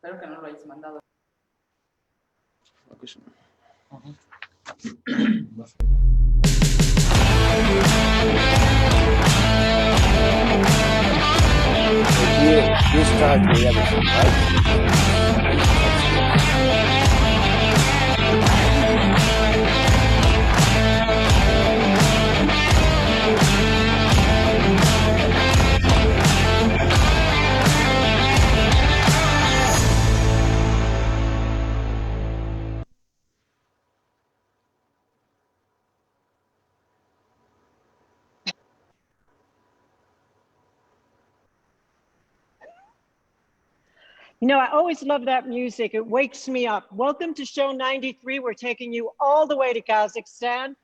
Espero que no lo hayas mandado. You start with everything, right? You know, I always love that music. It wakes me up. Welcome to show 93. We're taking you all the way to Kazakhstan,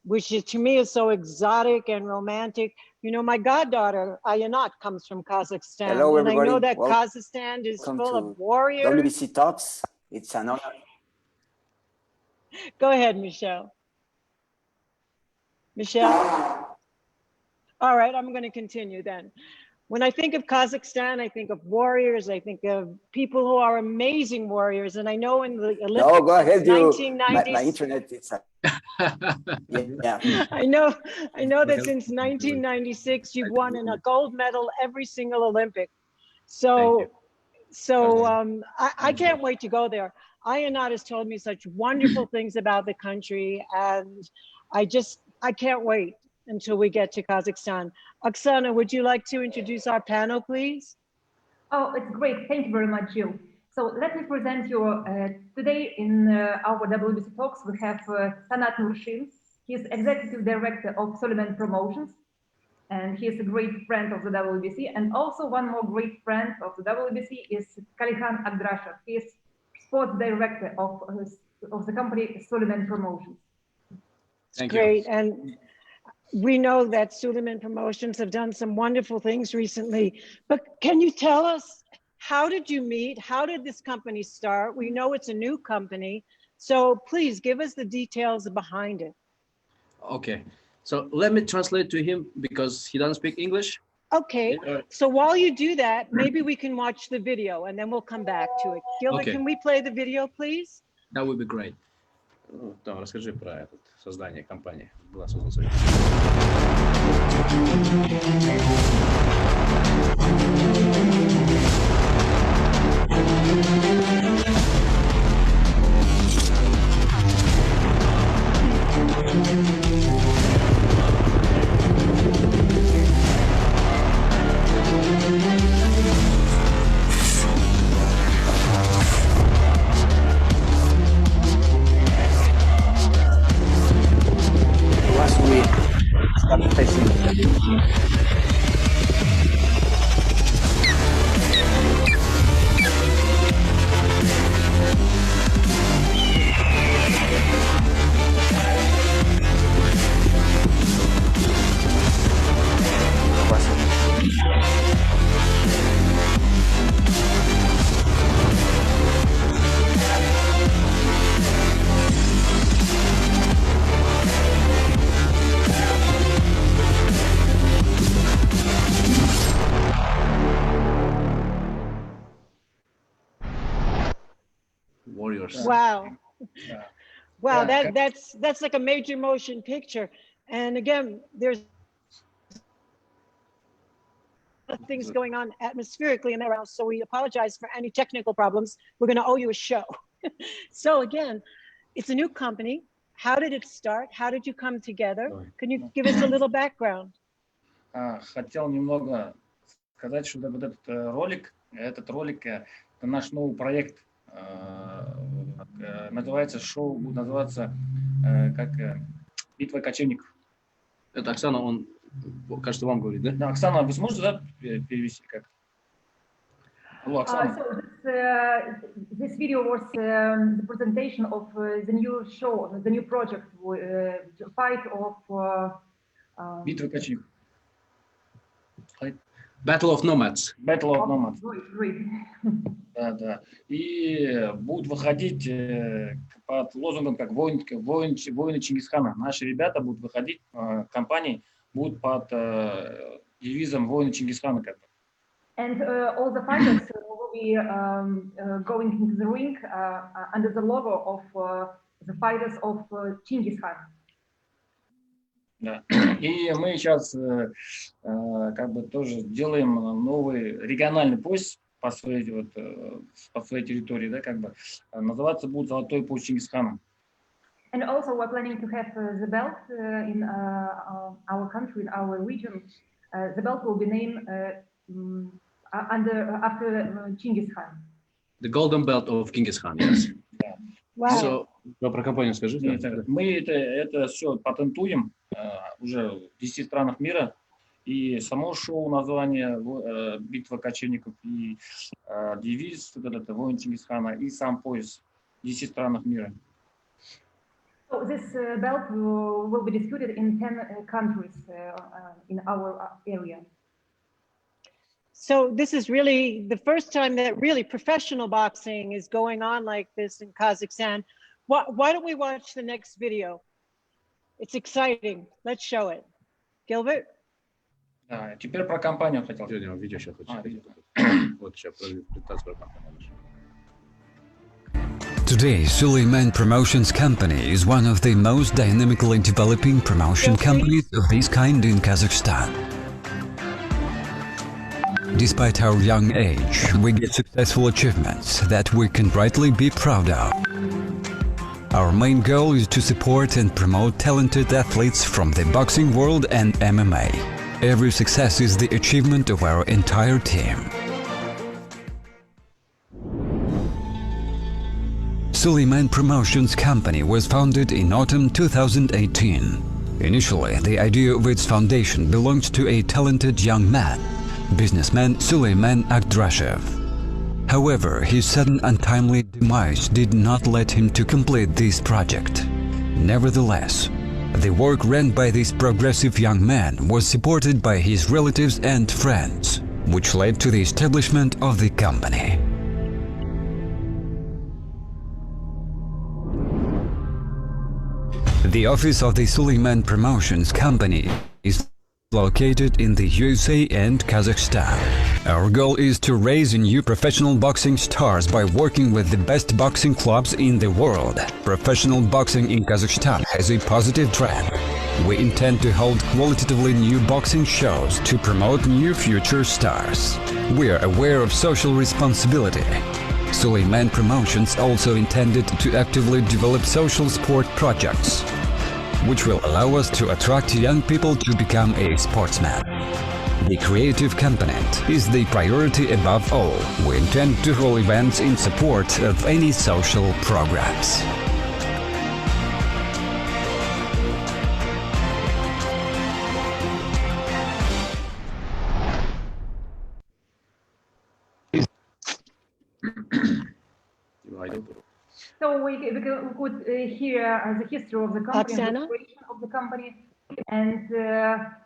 which is, to me is so exotic and romantic. You know, my goddaughter, Ayanat, comes from Kazakhstan. Hello, and everybody. I know that Welcome Kazakhstan is full of warriors. WBC Talks. It's an honor. Go ahead, Michelle. Michelle? All right, I'm going to continue then. When I think of Kazakhstan, I think of warriors. I think of people who are amazing warriors. And I know in the Olympics, No, go ahead, you. 1990s, My internet is. Yeah. I know that since 1996, you've won a gold medal every single Olympic. So I can't wait to go there. Ayanat has told me such wonderful things about the country, and I can't wait until we get to Kazakhstan. Oksana, would you like to introduce our panel, please? Oh, it's great. Thank you very much, Jill. So let me present you today in our WBC Talks. We have Sanat Nurshin. He's Executive Director of Suleimen Promotions, and he is a great friend of the WBC. And also one more great friend of the WBC is Kalihan Agdrashev. He is Sports Director of the company Suleimen Promotions. Thank you. Great. And we know that Suleimen Promotions have done some wonderful things recently, but can you tell us, how did you meet? How did this company start? We know it's a new company, so please give us the details behind it. Okay, so let me translate to him because he doesn't speak English. Okay, so while you do that, maybe we can watch the video and then we'll come back to it. Gilda, Okay. Can we play the video, please? That would be great. Там, расскажи про создание компании. Была создана совет. Wow. Wow, that's like a major motion picture. And again, there's things going on atmospherically in their house, so we apologize for any technical problems. We're going to owe you a show. So again, it's a new company. How did it start? How did you come together? Can you give us a little background? Хотел немного сказать, что вот этот ролик, это наш новый проект. Называется шоу, будет называться как «Битва кочевников». Это Оксана, он, кажется, вам говорит, да? Да, Оксана, вы сможете перевести как? Hello, Оксана. So this video was the presentation of the new show, the new project, fight of... Битва кочевников. Battle of Nomads. Battle of Nomads. Great. Да. И будут выходить под лозунгом как воины Чингисхана. Наши ребята будут выходить, компании будут под девизом воины Чингисхана. And all the fighters will be going into the ring under the logo of the fighters of Genghis Khan. Да. И мы сейчас как бы тоже делаем новый региональный пояс по своей, вот, по своей территории, да, как бы называться будет «Золотой пояс Чингисхана». And also we're planning to have the belt in our country, in our region. The belt will be named after Genghis Khan. The golden belt of Genghis Khan, yes. Wow. So, про компанию скажите. Мы это все патентуем уже в 10 странах мира. И само шоу, название «Битва кочевников», и девиз это «Воин Чингисхана», и сам пояс в 10 странах мира. So this belt will be distributed in 10 countries in our area. So this is really the first time that really professional boxing is going on like this in Kazakhstan. Why don't we watch the next video? It's exciting. Let's show it. Gilbert? Да, теперь про компанию хотел. Видео сейчас хочу. Вот сейчас презентация про компанию. Today, Suleimen Promotions Company is one of the most dynamically developing promotion companies of this kind in Kazakhstan. Despite our young age, we get successful achievements that we can rightly be proud of. Our main goal is to support and promote talented athletes from the boxing world and MMA. Every success is the achievement of our entire team. Suleimen Promotions Company was founded in autumn 2018. Initially, the idea of its foundation belonged to a talented young man, businessman Suleimen Akdrashev. However, his sudden untimely demise did not let him to complete this project. Nevertheless, the work run by this progressive young man was supported by his relatives and friends, which led to the establishment of the company. The office of the Suleimen Promotions Company is located in the USA and Kazakhstan. Our goal is to raise new professional boxing stars by working with the best boxing clubs in the world. Professional boxing in Kazakhstan has a positive trend. We intend to hold qualitatively new boxing shows to promote new future stars. We are aware of social responsibility. Suleimen Promotions also intended to actively develop social sport projects, which will allow us to attract young people to become a sportsman. The creative component is the priority above all. We intend to hold events in support of any social programs. So we could hear the history of the company, and the creation of the company. And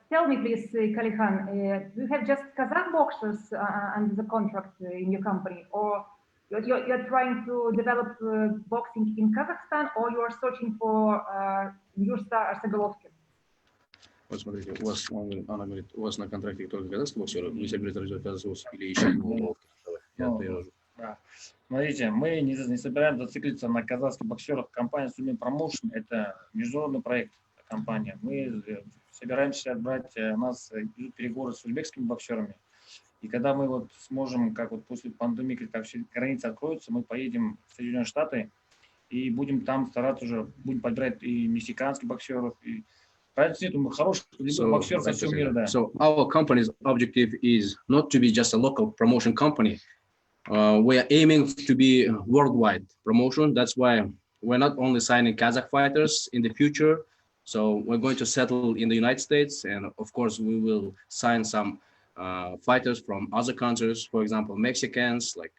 tell me, please, Kalihan, do you have just Kazakh boxers under the contract in your company, or you're trying to develop boxing in Kazakhstan, or you are searching for new star Arsagolovkin? Вот смотрите, она говорит, у вас на контракте только казахские боксеры, вы собираетесь развивать казахских или еще его? Да. Смотрите, мы не собираемся зациклиться на казахских боксерах. Компания Suleimen Promotion – это международный проект, компания. Мы собираемся брать, у нас идут переговоры с узбекскими боксерами. И когда мы вот сможем, как вот после пандемии, как все границы откроются, мы поедем в Соединенные Штаты и будем там стараться уже, будем подбирать и мексиканских боксеров, и хороших боксеров со всего мира. So our company's objective is not to be just a local promotion company. We are aiming to be worldwide promotion. That's why we're not only signing Kazakh fighters in the future. So we're going to settle in the United States, and of course we will sign some fighters from other countries, for example, Mexicans, like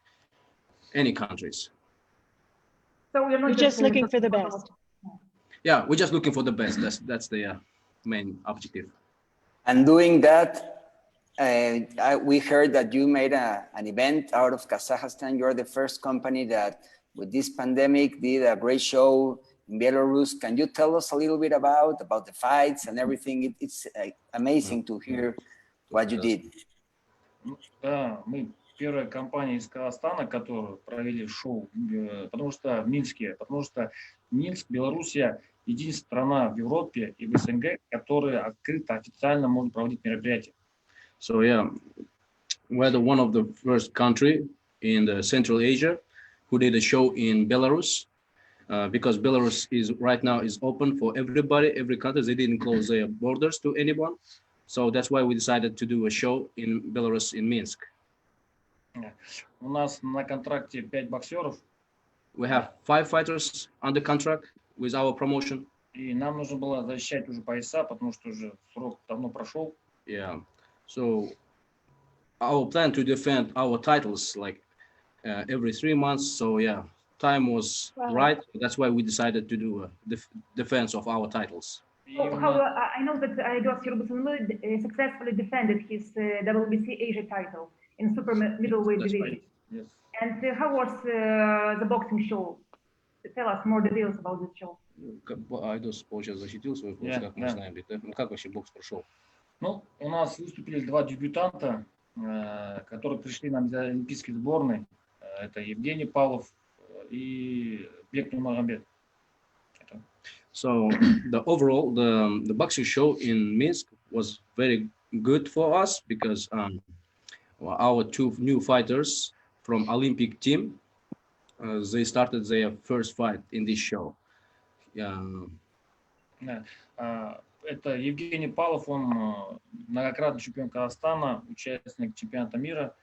any countries. So we're not just looking for the best. Yeah, we're just looking for the best. That's the main objective. And doing that, we heard that you made an event out of Kazakhstan. You're the first company that, with this pandemic, did a great show in Belarus. Can you tell us a little bit about the fights and everything? It's amazing to hear what you did. Да, мы первая компания из Казахстана, которую провели шоу, потому что в Минске, потому что Минск, Белоруссия, единственная страна в Европе и в СНГ, которая открыто, официально может проводить мероприятия. So yeah, we're the one of the first country in the Central Asia who did a show in Belarus, because Belarus is right now is open for everybody, every country. They didn't close their borders to anyone, so that's why we decided to do a show in Belarus in Minsk. У нас на контракте 5 боксеров. We have 5 fighters under contract with our promotion. И нам нужно было защищать уже пояса, потому что уже срок давно прошел. Yeah, so our plan to defend our titles like every 3 months. So yeah, time was right. That's why we decided to do a defense of our titles. I know that Suleimen successfully defended his WBC Asia title in super middleweight division. Right. Yes. And how was the boxing show? Tell us more details about the show. Айдос, получается, защитил свой бокс, как мы знаем, как вообще бокс прошел? Ну, у нас выступили 2 дебютанта, которые пришли нам из олимпийской сборной. Это Евгений Павлов и Бек Нурмагомед. So the overall, the boxing show in Minsk was very good for us because our 2 new fighters from Olympic team, they started their first fight in this show. Это Евгений Павлов, он многократный чемпион Казахстана, участник чемпионата мира.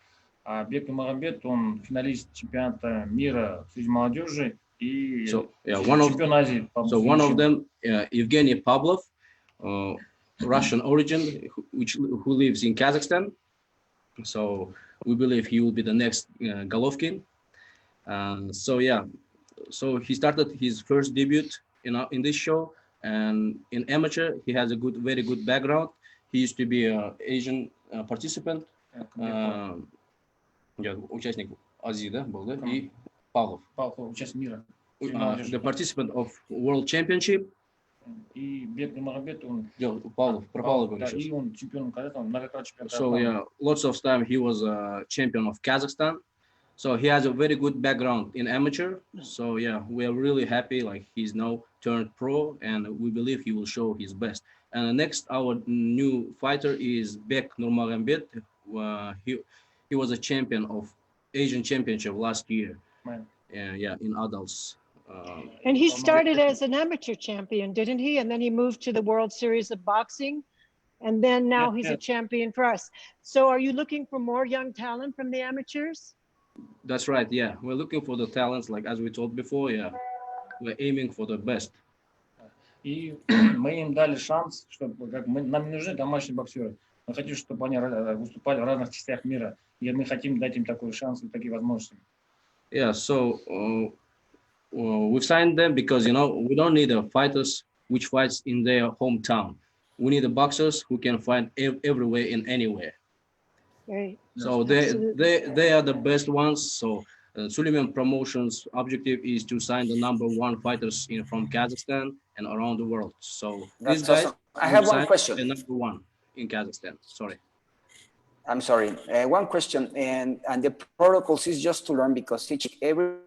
А Бек Нурмагомед, он финалист чемпионата мира среди молодежи и чемпион Азии. So one of them, Evgeny Pavlov, Russian origin, who lives in Kazakhstan. So we believe he will be the next Golovkin. So yeah, so he started his first debut in this show, and in amateur he has a very good background. He used to be an Asian participant. Участник Азии, да, был, да? И Павлов. Павлов, участник мира. The participant of World Championship. И Бек Нурмагомед, он... Павлов, про Павлова говорю сейчас. Да, сейчас. и он чемпион Казахстана, многократный чемпион So yeah, lots of time he was a champion of Kazakhstan. So he has a very good background in amateur. So yeah, we are really happy. Like he's now turned pro, and we believe he will show his best. And next, our new fighter is Bek Nurmagomed. He was a champion of Asian Championship last year. Yeah, in adults. And he started as an amateur champion, didn't he? And then he moved to the World Series of Boxing. And then now he's a champion for us. So are you looking for more young talent from the amateurs? That's right, yeah. We're looking for the talents, like as we told before, yeah. We're aiming for the best. И мы им дали шанс, чтобы нам не нужны домашние боксеры. Мы хотим, чтобы они выступали в разных частях мира. И мы хотим дать им такой шанс и такие возможности. Yeah, so we've signed them because, you know, we don't need fighters which fights in their hometown. We need the boxers who can fight everywhere and anywhere. Right. So they are the best ones. So Suleimen Promotions' objective is to sign the #1 fighters from Kazakhstan and around the world. So That's these guys, awesome. I have one question. The #1 in Kazakhstan. Sorry. I'm sorry. One question, and the protocols is just to learn because every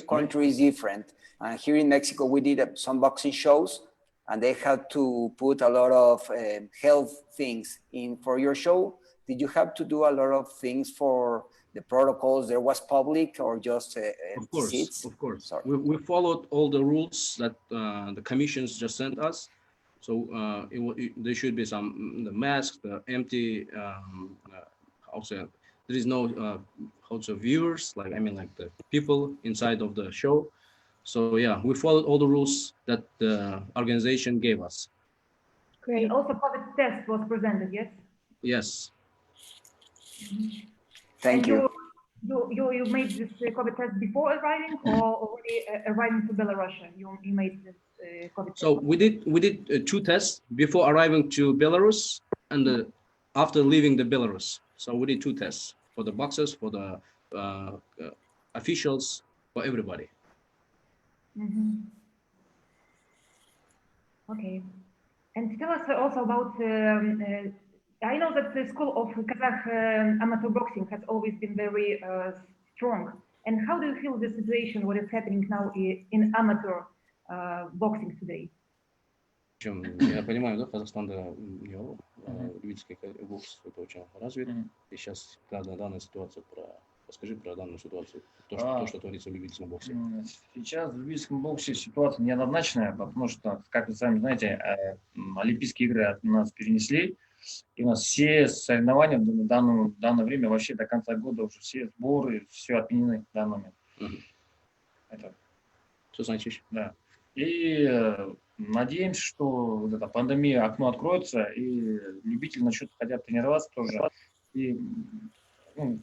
country is different. And here in Mexico, we did some boxing shows, and they had to put a lot of health things in for your show. Did you have to do a lot of things for the protocols? There was public or just of course, seats? Of course. Sorry. We followed all the rules that the commissions just sent us. So there should be the masks, the empty, also there is no also viewers, like the people inside of the show. So yeah, we followed all the rules that the organization gave us. Great. And also COVID test was presented, yes? Yes. Thank you. You made this COVID test before arriving or already arriving to Belarus? You made this COVID test? So we did 2 tests before arriving to Belarus and after leaving the Belarus. So we did 2 tests for the boxers, for the officials, for everybody. Mm-hmm. Okay. And tell us also about I know that the school of Kazakh amateur boxing has always been very strong. And how do you feel the situation, what is happening now in amateur boxing today? Я понимаю, да, Казахстан, да, у него любительский бокс это очень развит. И сейчас данная ситуация расскажи про данную ситуацию, то, что творится в любительском боксе. Сейчас в любительском боксе ситуация неоднозначная, потому что, как вы сами знаете, Олимпийские игры от нас перенесли, и у нас все соревнования в данное время, вообще до конца года уже все сборы, все отменены в данный момент. Это Что значит? Да. И надеемся, что вот эта пандемия, окно откроется, и любители начнут хотят тренироваться тоже. И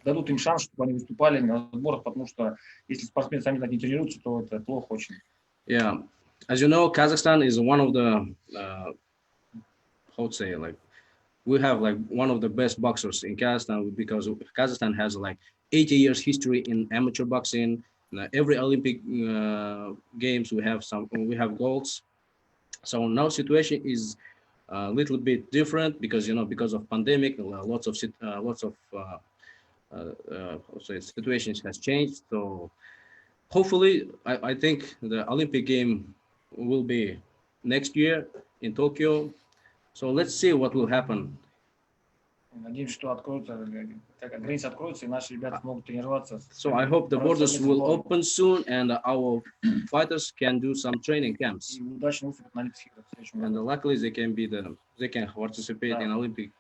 дадут им шанс, чтобы они выступали на сборах, потому что если спортсмены сами так не тренируются, то это плохо очень. Yeah, as you know, Kazakhstan is one of the, how to say, like, we have like one of the best boxers in Kazakhstan because Kazakhstan has like 80 years history in amateur boxing. Every Olympic games we have golds. So now situation is a little bit different because because of pandemic, lots of situations has changed. So hopefully, I think the Olympic game will be next year in Tokyo. So let's see what will happen. Надеемся, что границы откроются, и наши ребята смогут тренироваться. So I hope the borders will open soon and our fighters can do some training camps. И удачно выступят на Олимпийских играх в следующем году. And luckily they can participate in Olympic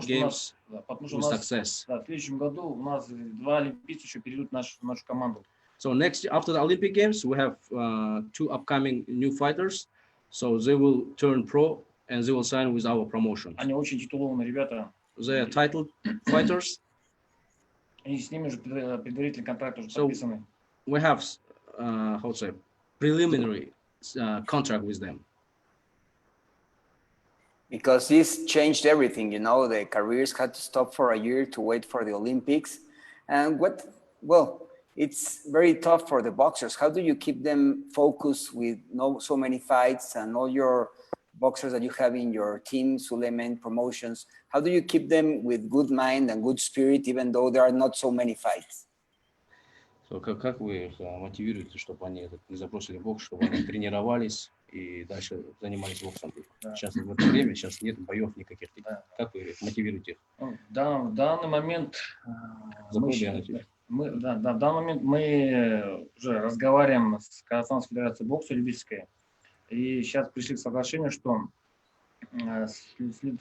games with success. В следующем году у нас 2 олимпийца еще перейдут в нашу команду. So next, after the Olympic Games, we have 2 upcoming new fighters. So they will turn pro and they will sign with our promotion. Они очень титулованные ребята. They are titled fighters. И с ними уже предварительный контракт уже подписаны. We have, how to say, preliminary contract with them. Because this changed everything, the careers had to stop for a year to wait for the Olympics. And it's very tough for the boxers. How do you keep them focused with so many fights and all your boxers that you have in your team, Suleimen promotions? How do you keep them with good mind and good spirit, even though there are not so many fights? So, как вы их мотивируете, чтобы они не забросили бокс, чтобы они тренировались и дальше занимались боксом? Сейчас в это время, сейчас нет боев никаких. Как вы их мотивируете? В данный момент мы уже разговариваем с Казахстанской федерацией бокса любительской, и сейчас пришли к соглашению, что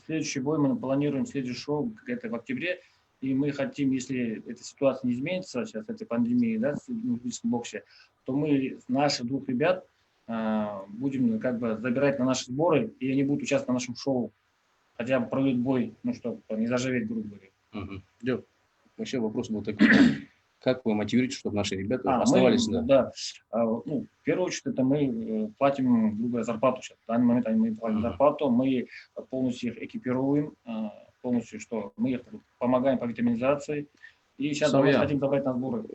следующий бой мы планируем, следующее шоу где-то в октябре, и мы хотим, если эта ситуация не изменится сейчас, этой пандемии, в любительском боксе, то мы наших 2 ребят будем забирать на наши сборы, и они будут участвовать на нашем шоу, хотя бы проведут бой, чтобы не заживеть, грубо говоря. Вообще вопрос был такой. Как вы мотивируете, чтобы наши ребята оставались? В первую очередь, это мы платим, грубо говоря, зарплату сейчас. В данный момент мы платим зарплату, мы полностью их экипируем, полностью, что мы их помогаем по витаминизации. И сейчас мы хотим забрать на сборы.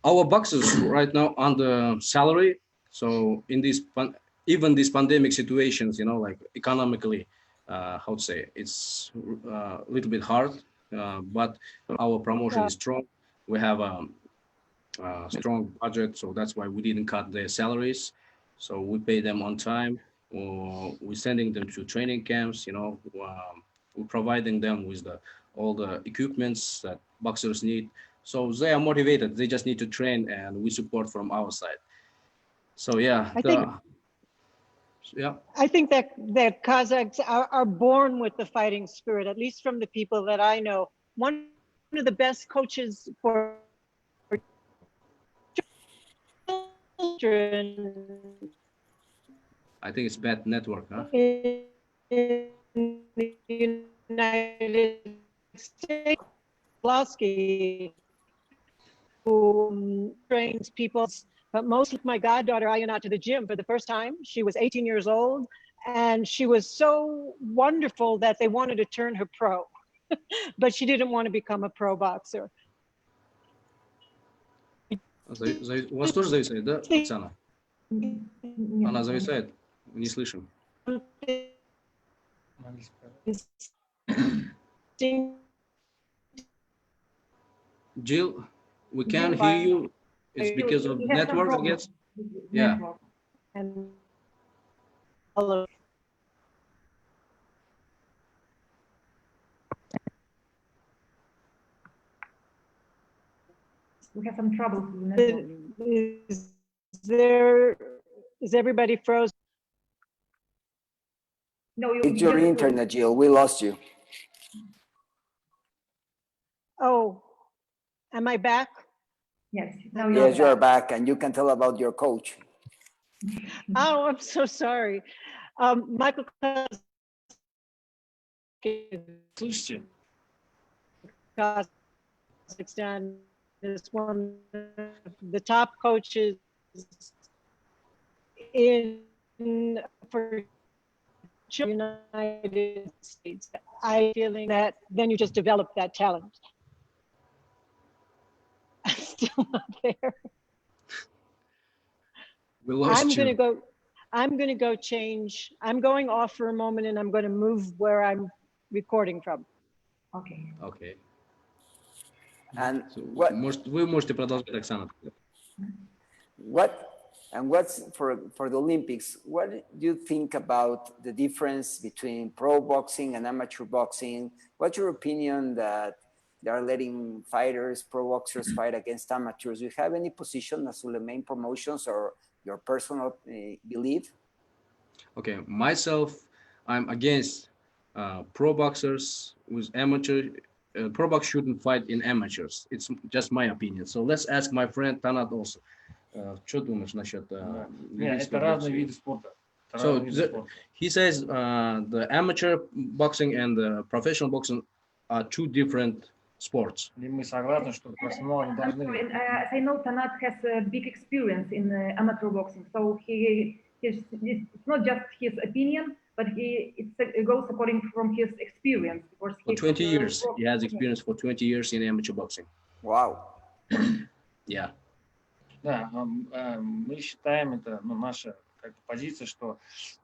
Our boxers right now under salary. So in even these pandemic situations, like economically, how to say, it's a little bit hard. But our promotion is strong. We have a strong budget, so that's why we didn't cut their salaries. So we pay them on time. We're sending them to training camps. We're providing them with all the equipments that boxers need. So they are motivated. They just need to train, and we support from our side. So yeah. I think that Kazakhs are born with the fighting spirit, at least from the people that I know. One of the best coaches for children. I think it's bad network, huh? In the United States, Lasky, who trains people. But most of my goddaughter, I went out to the gym for the first time. She was 18 years old, and she was so wonderful that they wanted to turn her pro, but she didn't want to become a pro boxer. У вас тоже зависает, да, Оксана? Она зависает? Не слышим. Jill, we can't hear you. It's because of network, I guess. Yeah. And all of We have some trouble with the network. is everybody frozen? No, It's your internet, Jill. We lost you. Oh, am I back? Yes, now Yes, you are back, and you can tell about your coach. Oh, I'm so sorry. Michael Слышите? Kazakhstan is one of the top coaches for United States. I feeling that then you just develop that talent. I'm still not there. We lost I'm you. gonna go change. I'm going off for a moment and I'm gonna move where I'm recording from. Okay. Okay. And So, what вы можете продолжать, Оксана. what's for the Olympics? What do you think about the difference between pro boxing and amateur boxing? What's your opinion that they are letting fighters, pro boxers fight against amateurs? Do you have any position as Suleimen Promotions or your personal belief? Okay, myself, I'm against pro boxers with amateur. Pro box shouldn't fight in amateurs. It's just my opinion. So let's ask my friend Tanat also. Что думаешь насчет? Нет, это разные виды спорта. So he says the amateur boxing and the professional boxing are two different sports. Мы согласны, что профессионалы не должны. I know Tanat has a big experience in amateur boxing, so it's not just his opinion, but it goes according from his experience. For 20 years, he has experience for 20 years in amateur boxing. Wow. Yeah. Да, мы считаем, это наша позиция, что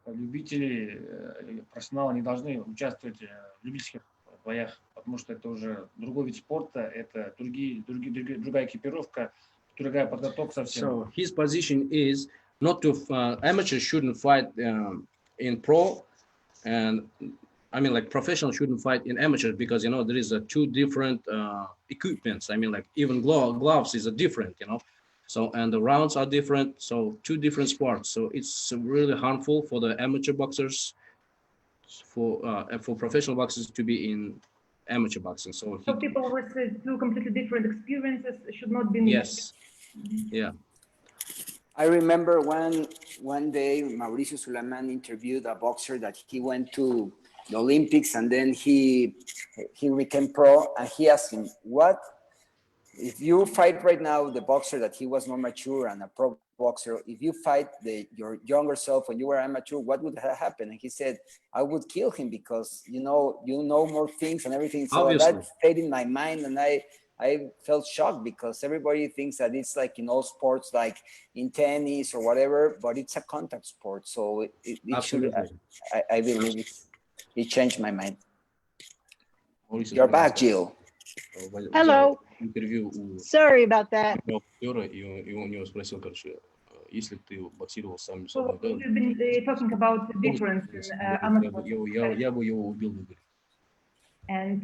любители, профессионалы не должны участвовать в любительских боях, потому что это уже другой вид спорта, это другая экипировка, другая подготовка совсем. So his position is not to amateurs shouldn't fight in pro, and I mean like professionals shouldn't fight in amateurs because you know there is two different equipments. I mean like even gloves is a different, you know. So, and the rounds are different, so two different sports. So it's really harmful for the amateur boxers, for professional boxers to be in amateur boxing. So people with two completely different experiences should not be mixed. Yes, yeah. I remember one day Maurisio Sulайман interviewed a boxer that he went to the Olympics and then he became pro, and he asked him, what if you fight right now the boxer that he was more mature and a pro boxer, if you fight your younger self when you were amateur, what would happen? And he said, I would kill him because you know more things and everything. So Obviously. that stayed in my mind, and I felt shocked because everybody thinks that it's like in all sports, like in tennis or whatever, but it's a contact sport. So it should, I believe it changed my mind. You're back, Jill. Hello. Интервью Sorry about that. боксера, и у него спросил, короче, если ты боксировал сам с So we've been talking about the difference in amateur. Я бы его убил, говорит. And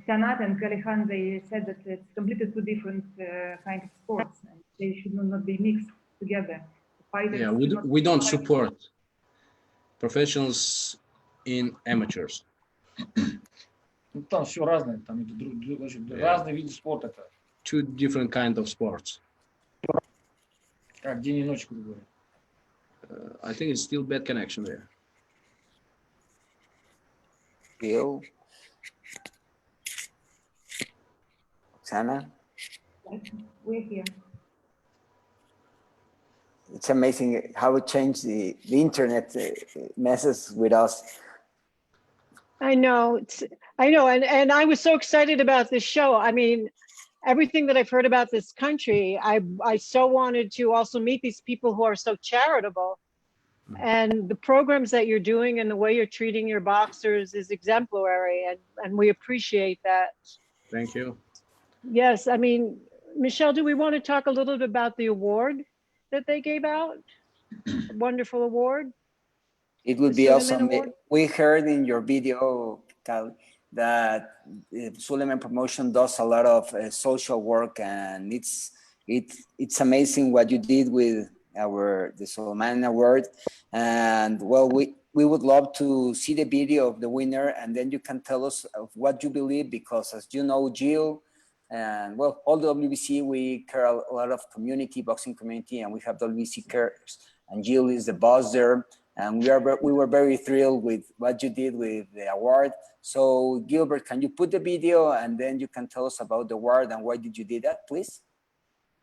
Tanat and Kalihan, they said that it's completely two different kind of sports, and they should not be mixed together. Yeah, we don't support professionals in amateurs. Там все разное, там разные виды спорта. Two different kind of sports. Как день и ночь, грубо говоря. I think it's still bad connection there. Bill, Oksana, we're here. It's amazing how it changed the internet messes with us. I know, and I was so excited about this show. I mean, everything that I've heard about this country, I so wanted to also meet these people who are so charitable. And the programs that you're doing and the way you're treating your boxers is exemplary, and we appreciate that. Thank you. Yes, I mean, Michelle, do we want to talk a little bit about the award that they gave out? A wonderful award. It would be awesome. We heard in your video, Cal, that Suleimen Promotion does a lot of social work, and it's amazing what you did with the Suleiman Award. And well, we would love to see the video of the winner, and then you can tell us of what you believe, because as you know, Jill, and well, all the WBC, we care a lot of community, boxing community, and we have WBC cares, and Jill is the boss there. And we were very thrilled with what you did with the award. So Gilbert, can you put the video, and then you can tell us about the award and why did you do that, please?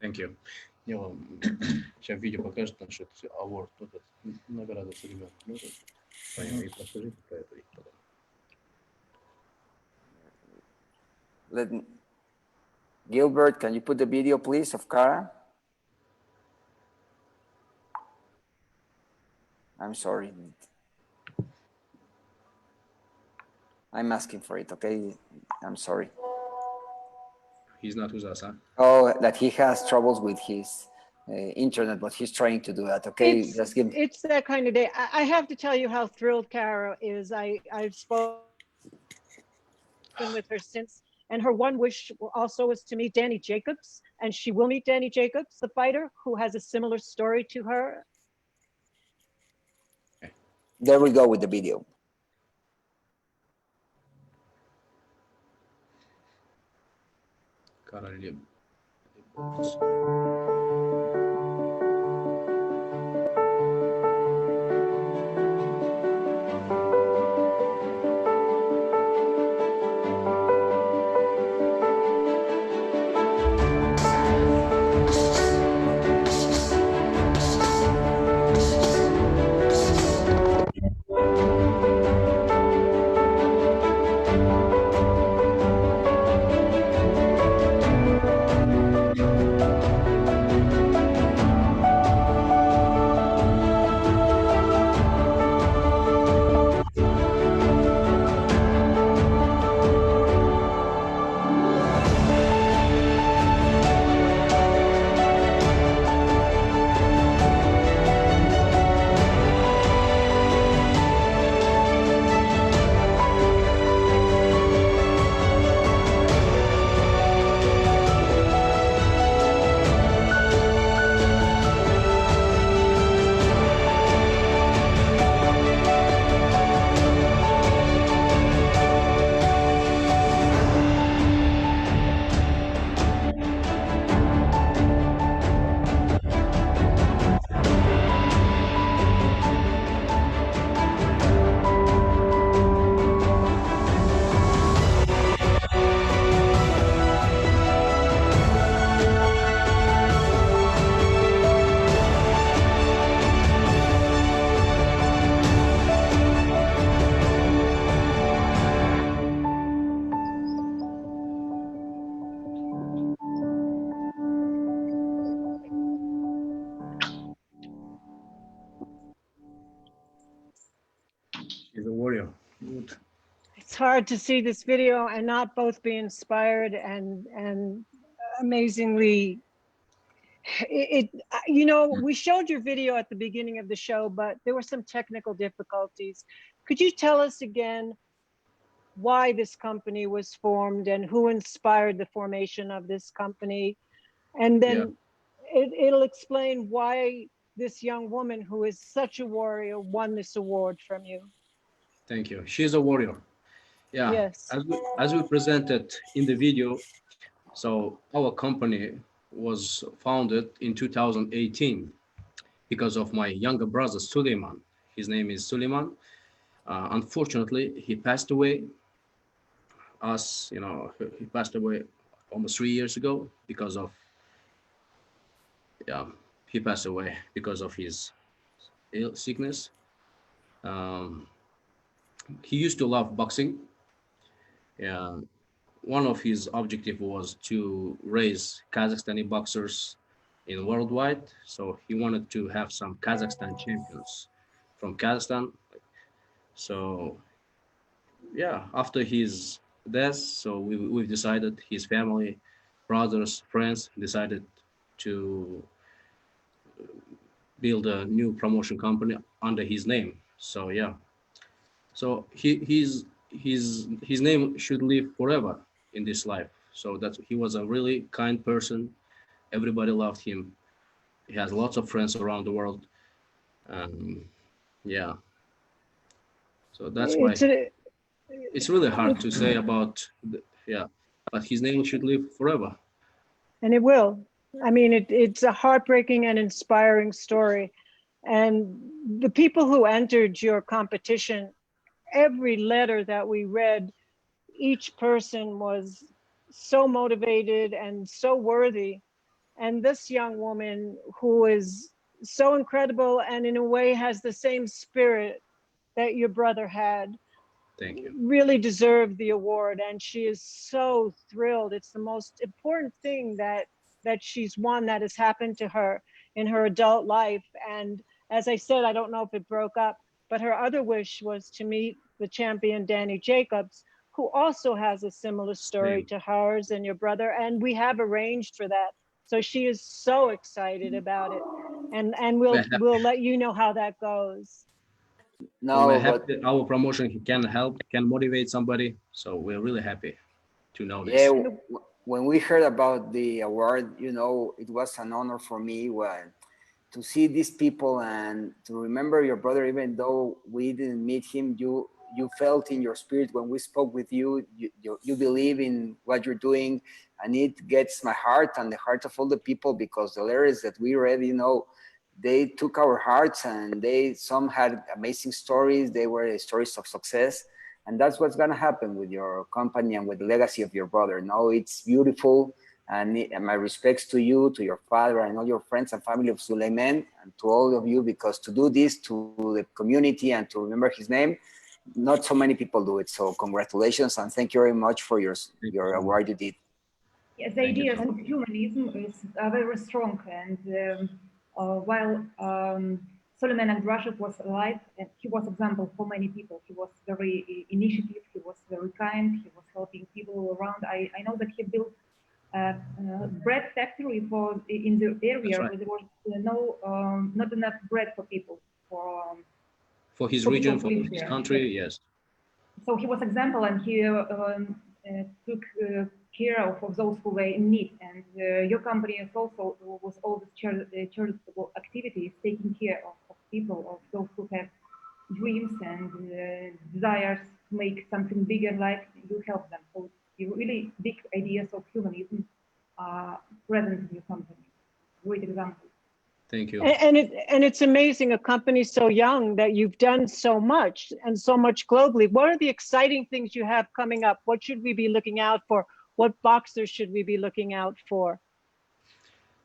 Thank you. Я вам сейчас видео покажет наш award, награда Сулейман. И расскажите про это. Gilbert, can you put the video, please, of Cara? I'm sorry. I'm asking for it, okay? I'm sorry. He's not with us, huh? Oh, that he has troubles with his internet, but he's trying to do that, okay? It's that kind of day. I have to tell you how thrilled Cara is. I've spoken with her since, and her one wish also is to meet Danny Jacobs, and she will meet Danny Jacobs, the fighter, who has a similar story to her. There we go with the video. He's a warrior. It's hard to see this video and not both be inspired and amazingly. You know, we showed your video at the beginning of the show, but there were some technical difficulties. Could you tell us again why this company was formed and who inspired the formation of this company? And then it'll explain why this young woman who is such a warrior won this award from you. Thank you. She's a warrior. Yeah. Yes. As we presented in the video, so our company was founded in 2018 because of my younger brother, Suleiman. His name is Suleiman. Unfortunately, he passed away. He passed away almost 3 years ago because of, he passed away because of his sickness. He used to love boxing. One of his objectives was to raise Kazakhstani boxers in worldwide. So he wanted to have some Kazakhstan champions from Kazakhstan. So yeah, after his death, so we've decided, his family, brothers, friends decided to build a new promotion company under his name. So yeah, so his name should live forever in this life. So that he was a really kind person. Everybody loved him. He has lots of friends around the world. Yeah. So that's why it's really hard to say about, yeah, but his name should live forever. And it will. I mean, it's a heartbreaking and inspiring story. And the people who entered your competition, every letter that we read, each person was so motivated and so worthy. And this young woman who is so incredible and in a way has the same spirit that your brother had, thank you, really deserved the award. And she is so thrilled. It's the most important thing that she's won, that has happened to her in her adult life. And as I said, I don't know if it broke up, but her other wish was to meet the champion Danny Jacobs, who also has a similar story to hers and your brother, and we have arranged for that. So she is so excited about it, and we'll let you know how that goes. No, so we're happy that our promotion can help, can motivate somebody. So we're really happy to know this. Yeah, when we heard about the award, you know, it was an honor for me to see these people and to remember your brother. Even though we didn't meet him, you felt in your spirit when we spoke with you, you believe in what you're doing, and it gets my heart and the heart of all the people, because the letters that we read, you know, they took our hearts, and some had amazing stories. They were stories of success, and that's what's going to happen with your company and with the legacy of your brother. No, it's beautiful, and my respects to you, to your father, and all your friends and family of Suleimen, and to all of you, because to do this to the community and to remember his name, not so many people do it. So congratulations, and thank you very much for your award you did. Yes, the idea of humanism is very strong, and while Suleimen Agdrashev was alive, and he was example for many people. He was very initiative, he was very kind, he was helping people around. I know that he built a bread factory in the area where there was not enough bread for people. For his region, for his country, yes. So he was example, and he took care of those who were in need. And your company is also, with all the charitable activities, taking care of people, of those who have dreams and desires to make something bigger in life. You help them. So really big ideas of humanism are present in your company. Great example. Thank you. And it's amazing, a company so young, that you've done so much and so much globally. What are the exciting things you have coming up? What should we be looking out for? What boxers should we be looking out for?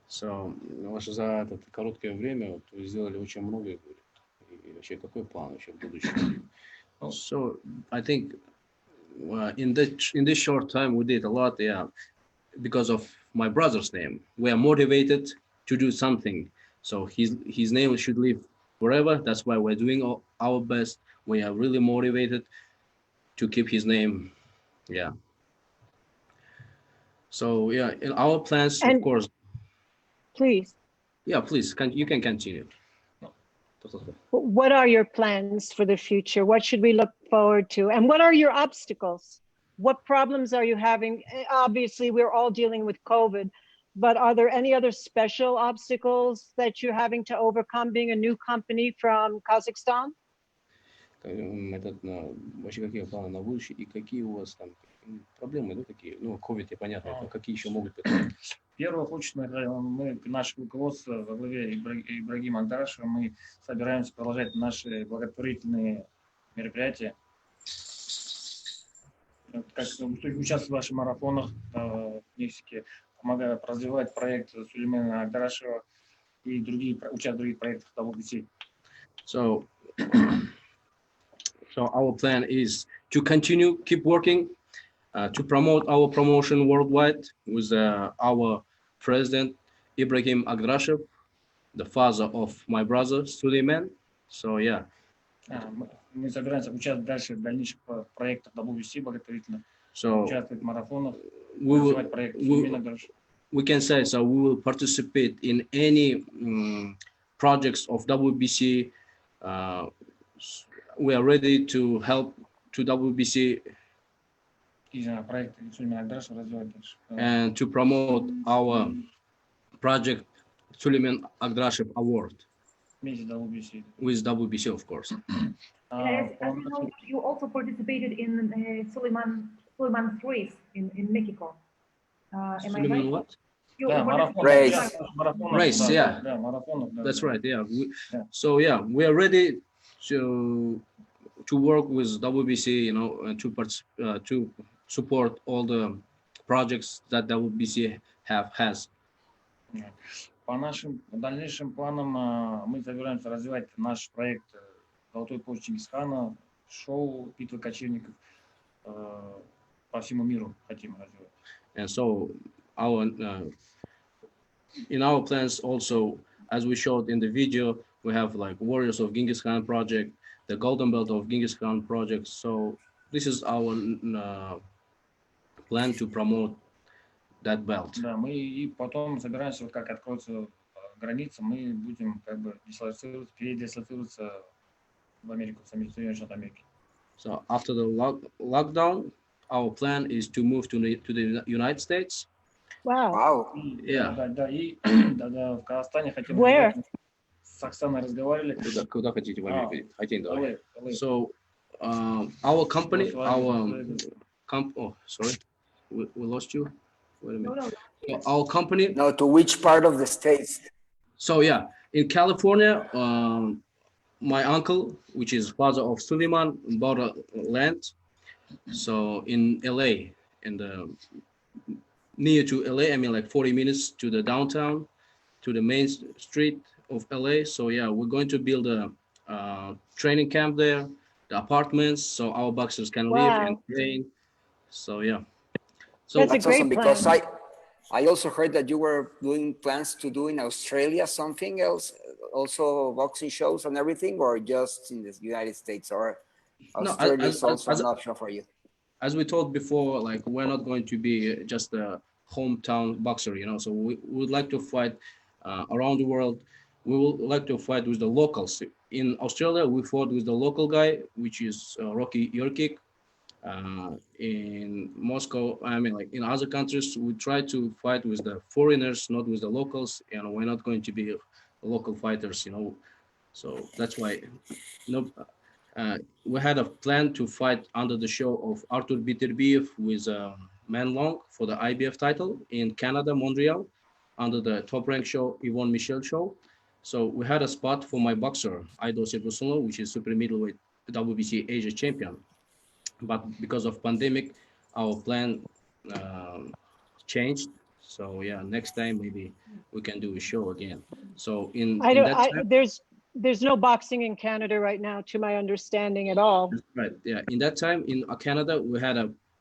So, за это короткое время вот, вы сделали очень много. И вообще, какой план вообще в будущем? So, I think in this short time we did a lot. Yeah, because of my brother's name, we are motivated to do something. So his name should live forever. That's why we're doing our best. We are really motivated to keep his name. Yeah. So yeah, in our plans, of course. Please. Yeah, please. You can continue. What are your plans for the future? What should we look forward to? And what are your obstacles? What problems are you having? Obviously, we're all dealing with COVID. But are there any other special obstacles that you're having to overcome being a new company from Kazakhstan? Вообще, какие планы на будущее и какие у вас там проблемы, да, такие? Ну, COVID, понятно, но какие еще могут быть? В первую очередь, мы, наше руководство во главе Ибрагима Агдрашева, мы собираемся продолжать наши благотворительные мероприятия. Как участвовать в ваших марафонах в Мексике, помогая развивать проект Сулеймена Агдрашева и участвовать в других проектах талантливых. So our plan is to continue, keep working, to promote our promotion worldwide with our president, Ibrahim Agdrashev, the father of my brother, Suleimen. So yeah, Мы собираемся участвовать дальше в дальнейших проектах WBC благотворительно, So участвовать в марафонах, we развивать проект Сулеймена дальше. we can say so we will participate in any projects of WBC. We are ready to help to WBC И проект Сулеймена Агдрашева развивать дальше. and to promote our project Suleimen Agdrashev Award Вместе с WBC. with WBC, of course. As you know, you also participated in Suleiman's race in Mexico. Am I Suleiman right? what? Да, Race, yeah. Да, марафонов, да. That's right. Yeah. Yeah. So yeah, we are ready to work with WBC, you know, and to support all the projects that WBC has. По нашим дальнейшим планам мы собираемся развивать наш проект «Золотой пояс Чингисхана», шоу «Битвы кочевников» по всему миру хотим развивать. And so our in our plans also, as we showed in the video, we have like Warriors of Genghis Khan project, the Golden Belt of Genghis Khan project. So this is our plan to promote that belt. Да, мы и потом собираемся, вот как откроются границы, мы будем как бы передислоцироваться в Америку, в Соединенные Штаты Америки. So after the lockdown, our plan is to move to the United States. Wow. Wow. Yeah. Да, и в Казахстане хотим. Where? С Оксаной разговаривали. Куда хотите в Америку? Хотим, давай. LA. So our company, oh, sorry, we lost you. Wait a minute. So our company. No, to which part of the States? So yeah, in California, my uncle, which is father of Suleiman, bought a land. So in LA, near to LA, I mean like 40 minutes to the downtown, to the main street of LA. So yeah, we're going to build a training camp there, the apartments, so our boxers can live and train. So yeah. So That's a great awesome, plan. because I also heard that you were doing plans to do in Australia something else, also boxing shows and everything, or just in the United States, or Australia is also an option for you? As we told before, like we're not going to be just a hometown boxer, you know, so we would like to fight around the world. We would like to fight with the locals. In Australia, we fought with the local guy, which is Rocky Yurkik. In Moscow, I mean, like in other countries, we try to fight with the foreigners, not with the locals, and we're not going to be local fighters, you know. So that's why, we had a plan to fight under the show of Artur Biterbiev with Man Long for the IBF title in Canada, Montreal, under the top rank show, Yvonne Michel show. So we had a spot for my boxer, Aido Serbusunlo, which is super middleweight WBC Asia champion. But because of pandemic, our plan changed. So yeah, next time maybe we can do a show again. So there's no boxing in Canada right now, to my understanding at all. Right. Yeah. In that time in Canada,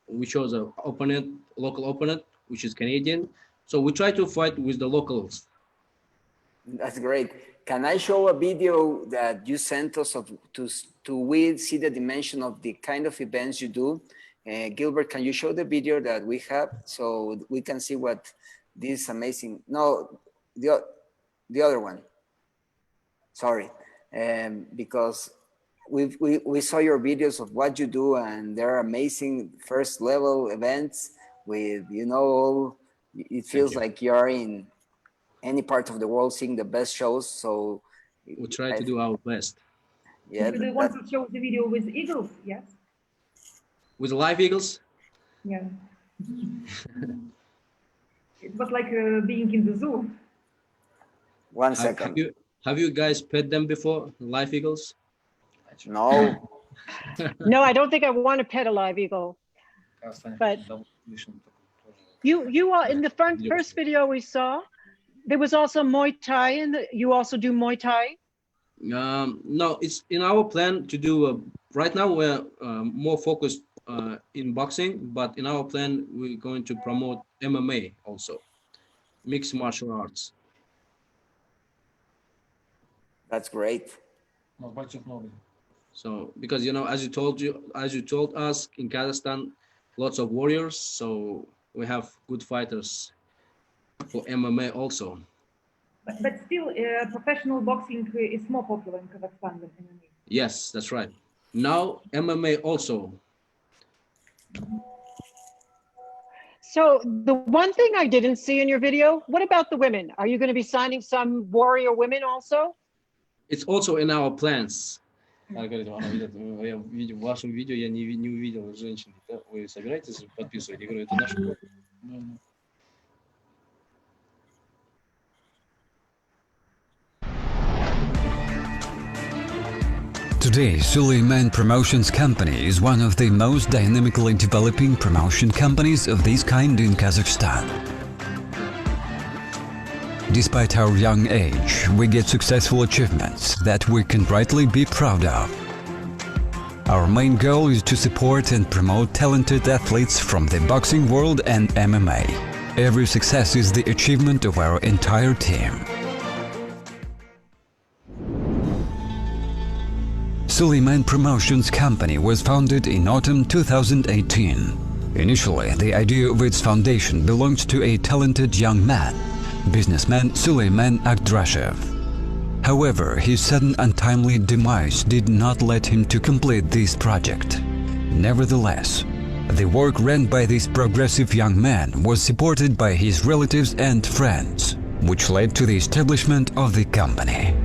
we chose a local opponent, which is Canadian. So we try to fight with the locals. That's great. Can I show a video that you sent us to we see the dimension of the kind of events you do? Gilbert, can you show the video that we have so we can see what this amazing, no, the other one. Sorry, because we saw your videos of what you do, and they're amazing first level events with, you know, it feels like you're in any part of the world seeing the best shows. So we try to do our best. Yeah. Do you want to show the video with eagles? Yes. With live eagles? Yeah. It was like being in the zoo. 1 second. Have you guys pet them before, live eagles? No. No, I don't think I want to pet a live eagle. But you are in the first video we saw. There was also Muay Thai, and you also do Muay Thai. No, it's in our plan to do. Right now, we're more focused in boxing, but in our plan, we're going to promote MMA also, mixed martial arts. That's great. So because as you told us in Kazakhstan, lots of warriors. So we have good fighters for MMA also. But still, professional boxing is more popular in Kazakhstan than MMA. Yes, that's right. Now MMA also. So the one thing I didn't see in your video, what about the women? Are you going to be signing some warrior women also? It's also in our plans. Говорит, в вашем видео я не увидел женщин. Вы собираетесь подписывать? Я говорю, это наш план. Today, Suleimen Promotions Company is one of the most dynamically developing promotion companies of this kind in Kazakhstan. Despite our young age, we get successful achievements that we can rightly be proud of. Our main goal is to support and promote talented athletes from the boxing world and MMA. Every success is the achievement of our entire team. Suleimen Promotions Company was founded in autumn 2018. Initially, the idea of its foundation belonged to a talented young man, businessman Suleimen Akdrashev. However, his sudden untimely demise did not let him to complete this project. Nevertheless, the work run by this progressive young man was supported by his relatives and friends, which led to the establishment of the company.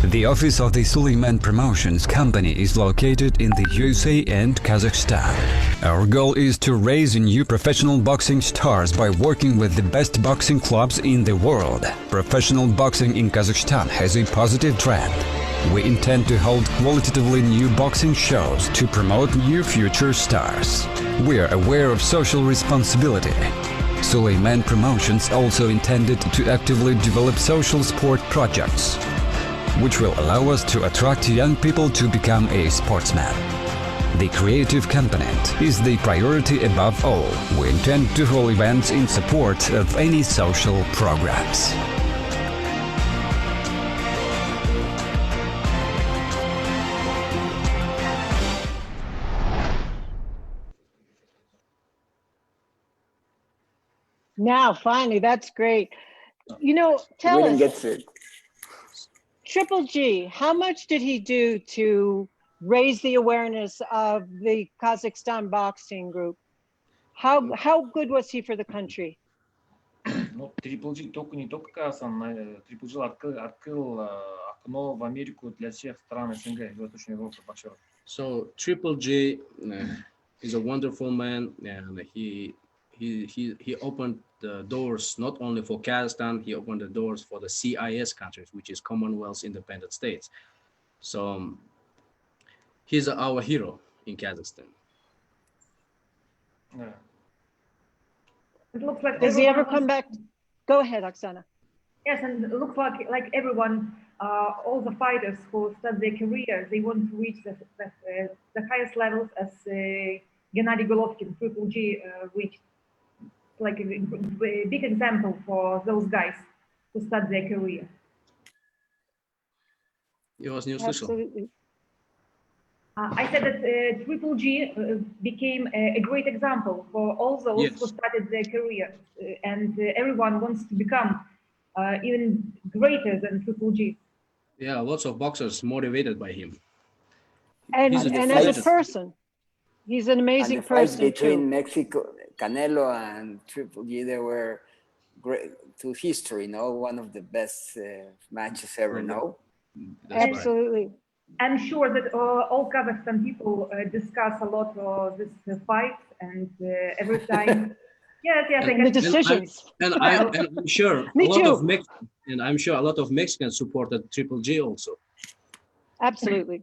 The office of the Suleimen Promotions Company is located in the USA and Kazakhstan. Our goal is to raise new professional boxing stars by working with the best boxing clubs in the world. Professional boxing in Kazakhstan has a positive trend. We intend to hold qualitatively new boxing shows to promote new future stars. We are aware of social responsibility. Suleimen Promotions also intended to actively develop social sport projects, which will allow us to attract young people to become a sportsman. The creative component is the priority above all. We intend to hold events in support of any social programs. Now, finally, that's great. Tell us. Triple G, how much did he do to raise the awareness of the Kazakhstan boxing group? How good was he for the country? Triple G не только Казахстан, Triple G открыл окно в Америку для всех стран СНГ, Восточной Европы боксеров. So Triple G is a wonderful man, and he opened the doors not only for Kazakhstan, he opened the doors for the CIS countries, which is Commonwealth Independent States. So he's our hero in Kazakhstan. Yeah. It looks like Does he ever come back? Go ahead, Oksana. Yes, and it looks like everyone, all the fighters who start their career, they want to reach the highest levels as Gennady Golovkin, Triple G, reached. Like a big example for those guys who start their career. Я вас не услышал. I said that Triple G became a great example for all those who started their career, and everyone wants to become even greater than Triple G. Yeah, lots of boxers motivated by him. And as a person, he's an amazing person between too. Mexico, Canelo and Triple G, they were great to history, one of the best matches ever, Absolutely. Right. I'm sure that all Kazakhstan people discuss a lot of this fight, and every time, and the decisions. I'm sure I'm sure a lot of Mexicans supported Triple G also. Absolutely.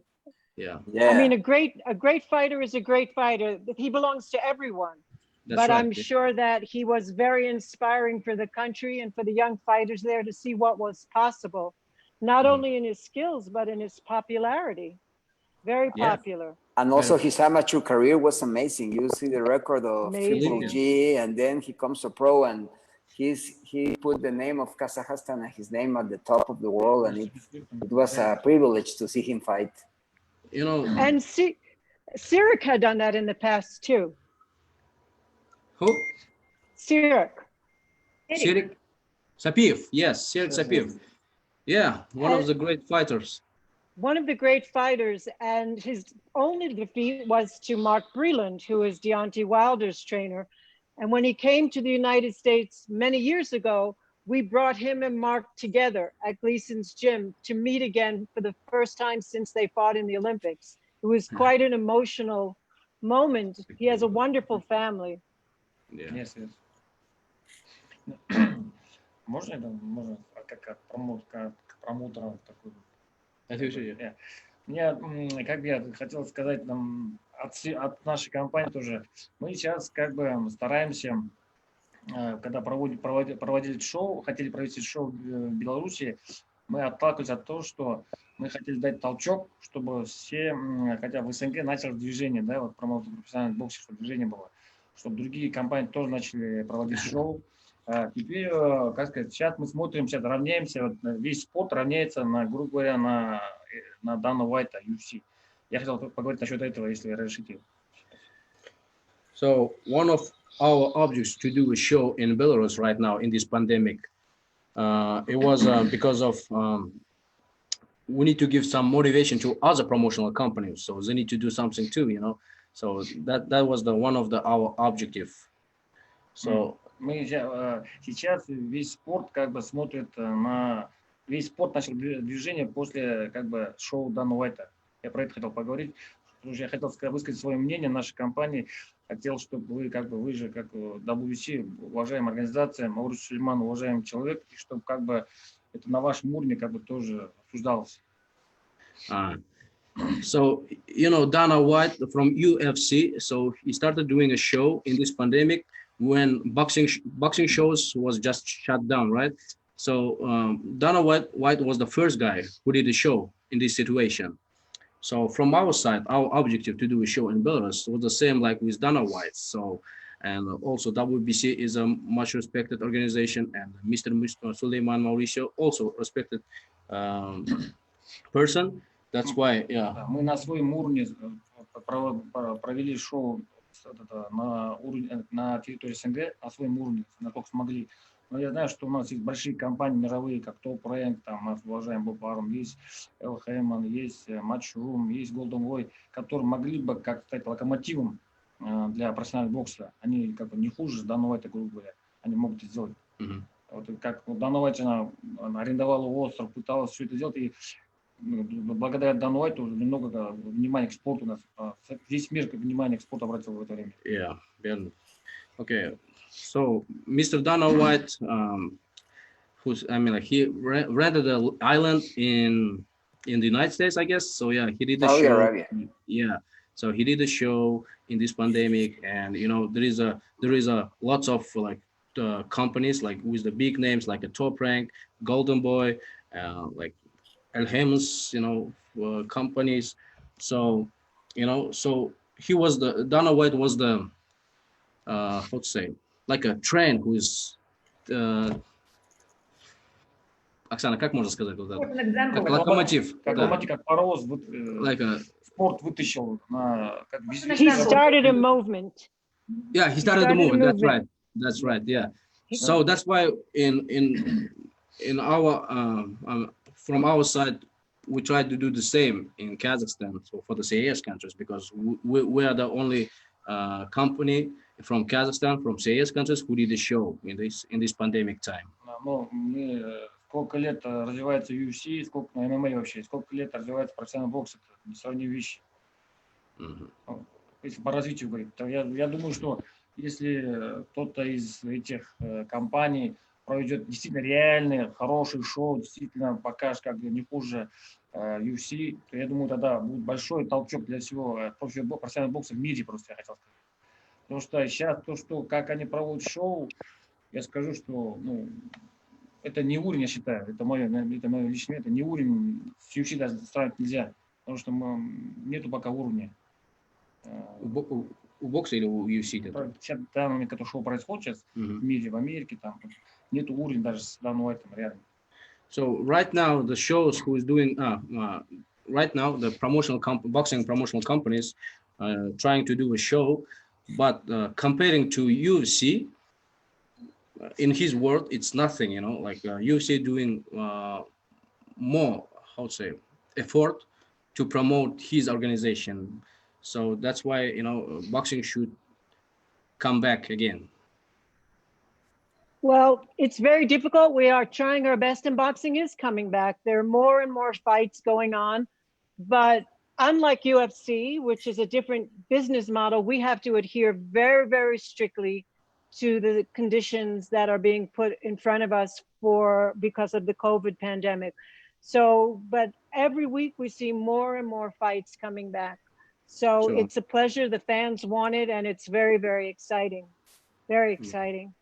Yeah. I mean, a great fighter is a great fighter. He belongs to everyone. But I'm sure that he was very inspiring for the country and for the young fighters there to see what was possible, not only in his skills, but in his popularity. Very popular. And also his amateur career was amazing. You see the record of Triple G, and then he comes to pro, and he put the name of Kazakhstan and his name at the top of the world, and it was a privilege to see him fight. You know, And Sirik had done that in the past too. who? Sirik. Sirik Sapiev. Yes, Sirik Sapiev. Yeah, one of the great fighters. One of the great fighters, and his only defeat was to Mark Breland, who is Deontay Wilder's trainer. And when he came to the United States many years ago, we brought him and Mark together at Gleason's gym to meet again for the first time since they fought in the Olympics. It was quite an emotional moment. He has a wonderful family. Yeah. Yes, yes. Можно как промоутера такой? Мне, как бы я хотел сказать нам от нашей компании тоже, мы сейчас как бы стараемся, когда проводили шоу, хотели провести шоу в Беларуси, мы отталкивались от того, что мы хотели дать толчок, чтобы все, хотя в СНГ начали движение, да, вот промоутер профессиональных боксерского движения было, чтобы другие компании тоже начали проводить шоу. Теперь, как сказать, сейчас мы смотрим, сейчас равняемся, вот, весь спорт равняется, грубо говоря, на Дана Уайта, UFC. Я хотел поговорить насчет этого, если разрешите. So one of our objects to do a show in Belarus right now in this pandemic, it was because of we need to give some motivation to other promotional companies, so they need to do something too, you know. So that was one of our objective. So мы сейчас весь спорт как бы смотрит на весь спорт начал движение после как бы шоу Дана Уайта. Я про это хотел поговорить. Я хотел высказать свое мнение нашей компании. Хотел, чтобы вы же как WBC, уважаемая организация, Маурисио Сулайман, уважаемый человек, и чтобы как бы это на вашем уровне как бы тоже обсуждалось. So, you know, Dana White from UFC, so he started doing a show in this pandemic when boxing shows was just shut down, right? So Dana White was the first guy who did a show in this situation. So from our side, our objective to do a show in Belarus was the same like with Dana White. So, and also WBC is a much respected organization, and Mr. Suleimen Mauricio also respected person. That's why, yeah. Мы на своем уровне провели шоу на территории СНГ, на своем уровне, насколько смогли. Но я знаю, что у нас есть большие компании мировые, как Топ Рэнк, там нас уважаем Бопаром, есть Элхейман, есть Матчрум, есть Голден Вой, которые могли бы как стать локомотивом для профессионального бокса. Они как бы не хуже Дана Уайта, грубо говоря. Они могут это сделать. Вот как Дана Уайт, она арендовала остров, пыталась все это сделать, и благодаря Дану Уайту немного внимания к спорту у нас, весь мир внимание к спорту обратил в это время. Yeah, Ben. Okay, so Mr. Dana White, he rented an island in the United States, I guess. So yeah, he did the show. Arabia. Yeah, so he did a show in this pandemic, and you know there is a lots of like companies like with the big names like a Top Rank, Golden Boy, like Elheims, you know, companies. So, you know, so Dana White was the, how to say, like a train who is, Оксана, как можно сказать вот это? Как локомотив. Как локомотив, как паровоз, спорт вытащил на... He started a movement. Yeah, he started the movement. That's right. Yeah. So that's why in our from our side, we try to do the same in Kazakhstan, so for the CIS countries, because we are the only company from Kazakhstan, from CIS countries, who did the show in this pandemic time. Ну, сколько лет развивается UFC, сколько на ММА вообще, сколько лет развивается профессиональный бокс, это несравнимые вещи. Если по развитию говорить, то я думаю, что если кто-то из этих компаний проведет действительно реальные, хорошие шоу, действительно покажет, как не хуже UFC, то я думаю, тогда будет большой толчок для всего профессионального бокса в мире, просто я хотел сказать. Потому что сейчас как они проводят шоу, я скажу, что это не уровень, я считаю, это мое личное, это не уровень, с UFC даже сравнивать нельзя, потому что нету пока уровня. У У бокса или у UFC? Все данные, которые шоу происходит сейчас в мире, в Америке, там нет уровня даже давно этом реально. So right now the shows who is doing right now the boxing promotional companies trying to do a show, but comparing to UFC, in his word, it's nothing. You know, like UFC doing more, how to say, effort to promote his organization. So that's why, you know, boxing should come back again. Well, it's very difficult. We are trying our best, and boxing is coming back. There are more and more fights going on, but unlike UFC, which is a different business model, we have to adhere very, very strictly to the conditions that are being put in front of us because of the COVID pandemic. So, but every week we see more and more fights coming back. So Sure. It's a pleasure. The fans want it, and it's very, very exciting. Very exciting.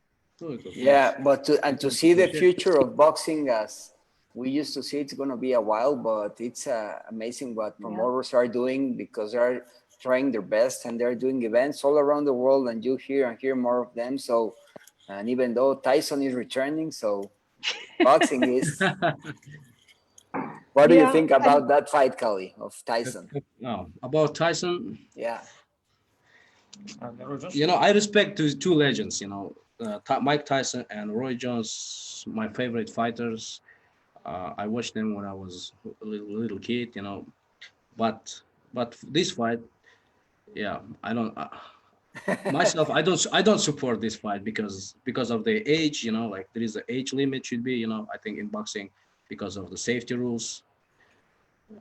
Yeah, but to see the future of boxing as we used to see, it's going to be a while, but it's amazing what promoters are doing, because they're trying their best and they're doing events all around the world, and you hear and hear more of them. So, and even though Tyson is returning, so boxing is. What do you think about that fight, Kali, of Tyson? No, about Tyson. Yeah. You know, I respect two legends, you know, Mike Tyson and Roy Jones, my favorite fighters. I watched them when I was a little kid, you know, but this fight, yeah, I don't myself, I don't support this fight because of the age, you know, like there is an age limit should be, you know, I think in boxing, because of the safety rules.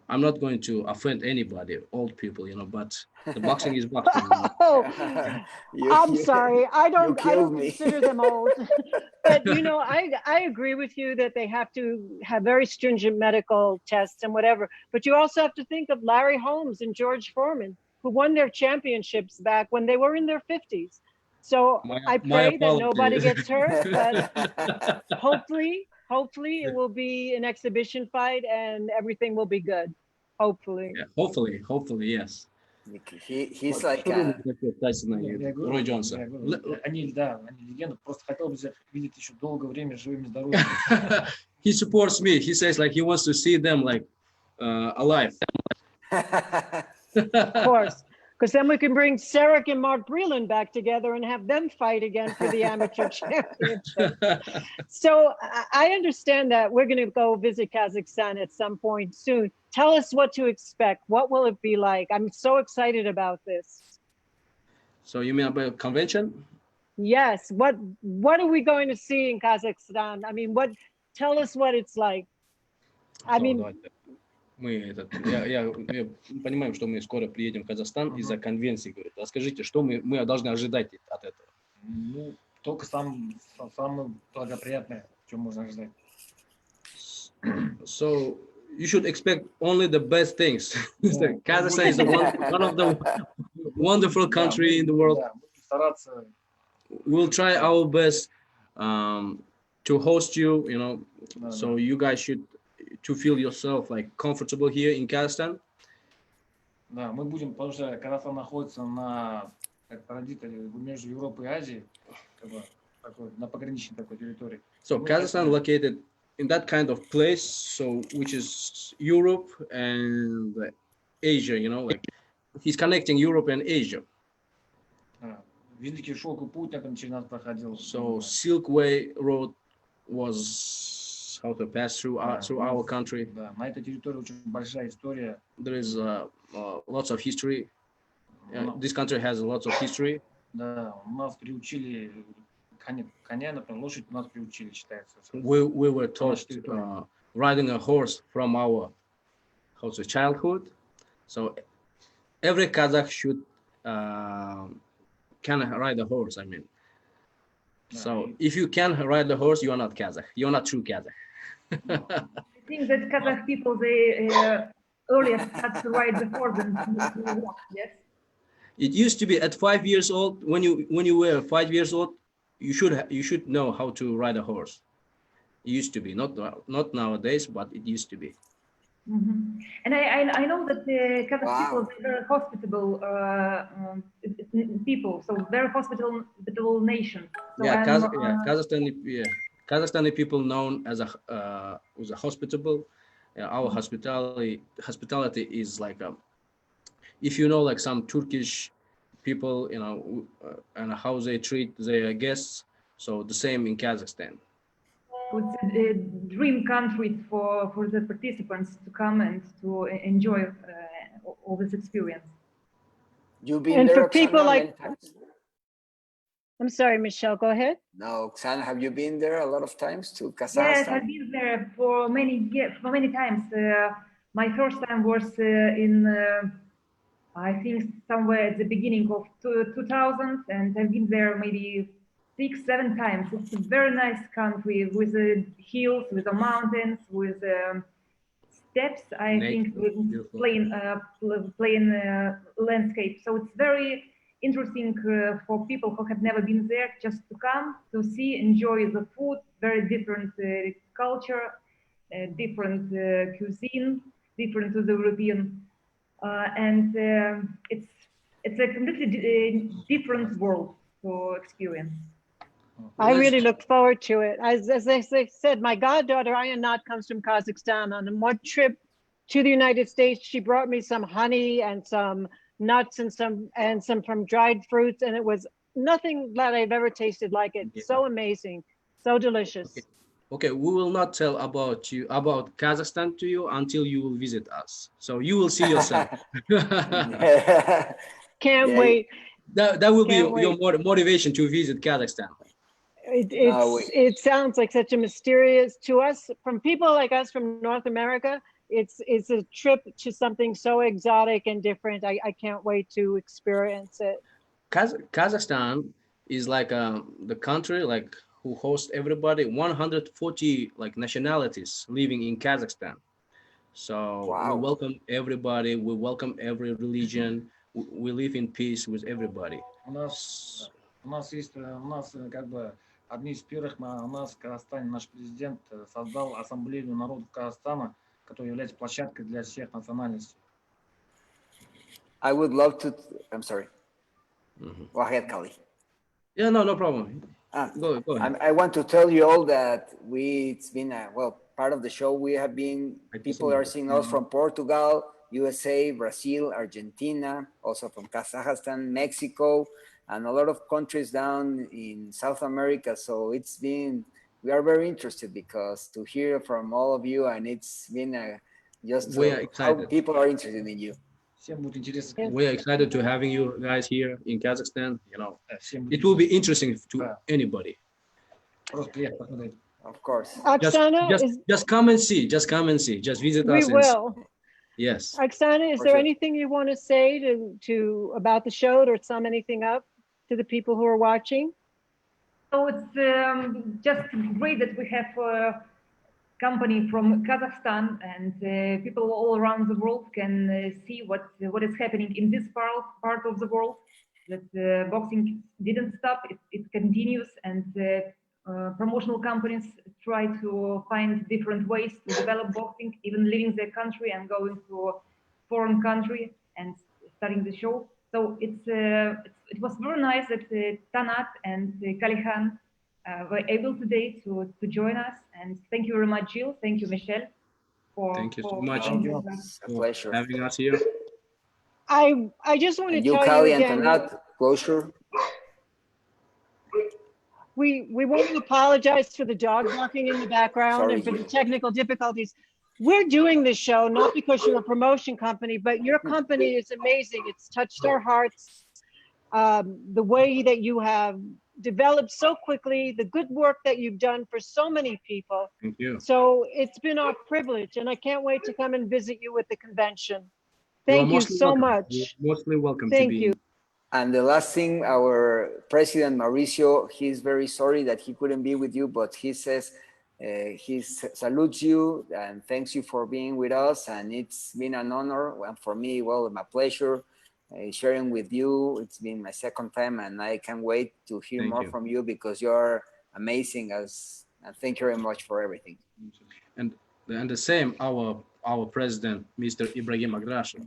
I'm not going to offend anybody, old people, you know, but the boxing is boxing. You know? I'm sorry, I don't consider them old. But you know, I agree with you that they have to have very stringent medical tests and whatever. But you also have to think of Larry Holmes and George Foreman, who won their championships back when they were in their 50s. So I pray that nobody gets hurt, but hopefully it will be an exhibition fight and everything will be good. Hopefully. Yeah, hopefully, yes. He's like Рой Джонса. Они легенды. Просто хотел бы видеть еще долгое время живыми, здоровыми. He supports me. He says like he wants to see them like alive. Of course. Because then we can bring Sarek and Mark Breland back together and have them fight again for the amateur championship. So I understand that we're going to go visit Kazakhstan at some point soon. Tell us what to expect. What will it be like? I'm so excited about this. So you mean about convention? Yes. What are we going to see in Kazakhstan? I mean, tell us what it's like. I mean, мы я понимаем, что мы скоро приедем в Казахстан из-за конвенции. Говорит, расскажите, что мы должны ожидать от этого? Ну, только самое благоприятное, что можно ожидать. So you should expect only the best things. Kazakhstan is one of the wonderful country in the world. We'll try our best to host you, you know, so you guys should to feel yourself like comfortable here in Kazakhstan. Да, мы будем, потому что Казахстан находится между Европой и Азией, на пограничной такой территории. So Kazakhstan located in that kind of place, so which is Europe and Asia, you know, like he's connecting Europe and Asia. Великий шелковый путь через нас проходил. So Silk Way Road was how to pass through our country. Да, на этой территории очень большая история. There is lots of history. This country has lots of history. Да, нас приучили коня, например, лошадь нас приучили, считается. We were taught riding a horse from our childhood. So every Kazakh should can ride a horse. I mean, so if you can ride the horse, you are not Kazakh. You are not true Kazakh. I think that Kazakh people they earlier start to ride the horse than to walk. Yes. It used to be at 5 years old. When you were 5 years old, you should know how to ride a horse. It used to be not nowadays, but it used to be. And I know that the Kazakh people are very hospitable people, so very hospitable nation. So Yeah, Kazakhstani people known as a hospitable. Our hospitality is like if you know, like some Turkish people, you know, and how they treat their guests. So the same in Kazakhstan. It's a dream country for the participants to come and to enjoy all this experience. You've been And there, for people Oksana, like, many times? I'm sorry, Michelle, go ahead. No, Oksana, have you been there a lot of times to Kazakhstan? Yes, I've been there for many years, for many times. My first time was in, I think, somewhere at the beginning of 2000, and I've been there maybe 6-7 times. It's a very nice country with hills, with the mountains, with steps. I think with plain landscape. So it's very interesting for people who have never been there, just to come to see, enjoy the food. Very different culture, different cuisine, different to the European, and it's a completely different world to experience. I really look forward to it. As I said, my goddaughter Ayanat comes from Kazakhstan. On one trip to the United States, she brought me some honey and some nuts and some from dried fruits, and it was nothing that I've ever tasted like it. Yeah. So amazing, so delicious. Okay, we will not tell about Kazakhstan to you until you will visit us. So you will see yourself. Can't wait. That will be your motivation to visit Kazakhstan. It sounds like such a mysterious, to us, from people like us from North America, it's a trip to something so exotic and different. I can't wait to experience it. Kazakhstan is like the country like who hosts everybody, 140 like nationalities living in Kazakhstan. So we welcome everybody, we welcome every religion, we live in peace with everybody. У нас как бы одни из первых, у нас в Казахстане наш президент создал ассамблею народов Казахстана, которая является площадкой для всех национальностей. I would love to. I'm sorry. Go ahead, Kali. Yeah, no problem. Go ahead. I want to tell you all that it's been part of the show. We have been, people are seeing us from Portugal, USA, Brazil, Argentina, also from Kazakhstan, Mexico, and a lot of countries down in South America. So it's been, we are very interested because to hear from all of you, and it's been how people are interested in you. We are excited to having you guys here in Kazakhstan. You know, it will be interesting to anybody. Of course. Oksana, just come and see. Just come and see. Just visit us. We will. Yes. Oksana, is there anything you want to say to about the show, or sum anything up to the people who are watching? So it's just great that we have a company from Kazakhstan, and people all around the world can see what is happening in this part of the world. That boxing didn't stop; it continues, and promotional companies try to find different ways to develop boxing, even leaving their country and going to a foreign country and starting the show. So it was very nice that Tanat and Kalihan were able today to join us, and thank you very much, Jill. Thank you, Michelle. Thank you so much for having us here. I just want to tell Kali you again. And Tanat, closure. We want to apologize for the dog barking in the background and for the technical difficulties. We're doing this show not because you're a promotion company, but your company is amazing. It's touched our hearts. The way that you have developed so quickly, the good work that you've done for so many people. Thank you. So it's been our privilege, and I can't wait to come and visit you at the convention. Thank you so much. You're mostly welcome. Thank you. And the last thing, our president, Mauricio, he's very sorry that he couldn't be with you, but he says he salutes you and thanks you for being with us. And it's been an honor. And for me, well, my pleasure sharing with you. It's been my second time, and I can't wait to hear more from you because you're amazing. And thank you very much for everything. And the same, our our president, Mr. Ibrahim Agrasha,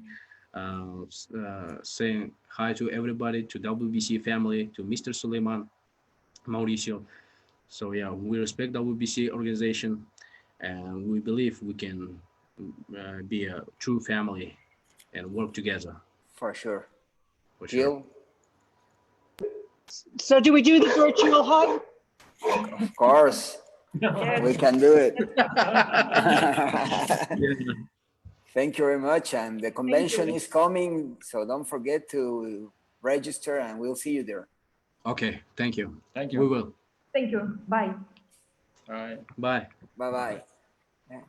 saying hi to everybody, to WBC family, to Mr. Suleiman, Mauricio. So yeah, we respect WBC organization, and we believe we can be a true family and work together. For sure. For Jill? sure. So do we do the virtual hug? Of course. We can do it. Thank you very much. And the convention is coming, so don't forget to register, and we'll see you there. Okay, thank you. Thank you. We will. Thank you. Bye. All right. Bye. Bye-bye. Yeah.